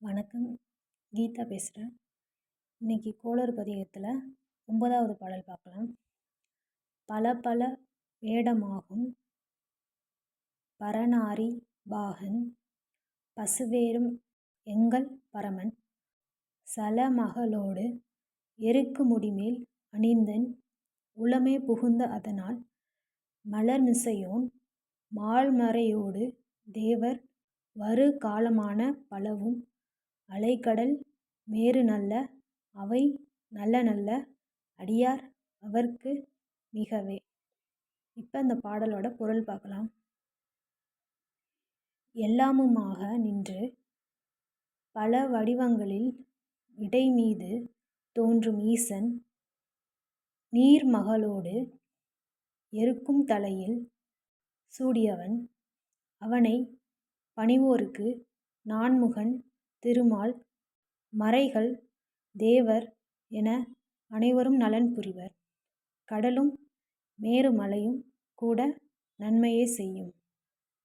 வணக்கம். கீதா பேசுகிறேன். இன்னைக்கு கோளறு பதிகத்தில் 9வது பாடல் பார்க்கலாம். பல பல வேடமாகும் பரநாரி பாகன் பசுவேறும் எங்கள் பரமன் சலமகளோடு எருக்கு முடிமேல் அணிந்தன் உளமே புகுந்த அதனால் மலர்மிசையோன் மால்மறையோடு தேவர் வரு காலமான பலவும் அலைகடல் மேரு நல்ல அவை நல்ல நல்ல அடியார் அவர்க்கு மிகவே. இப்போ இந்த பாடலோட பொருள் பார்க்கலாம். எல்லாமுமாக நின்று பல வடிவங்களில் இடைமீது தோன்றும் ஈசன் நீர்மகளோடு எருக்கும் தலையில் சூடியவன் அவனை பணிவோர்க்கு நான்முகன் திருமால் மறைகள் தேவர் என அனைவரும் நலன் புரிவர். கடலும் மேருமலையும் கூட நன்மையே செய்யும்.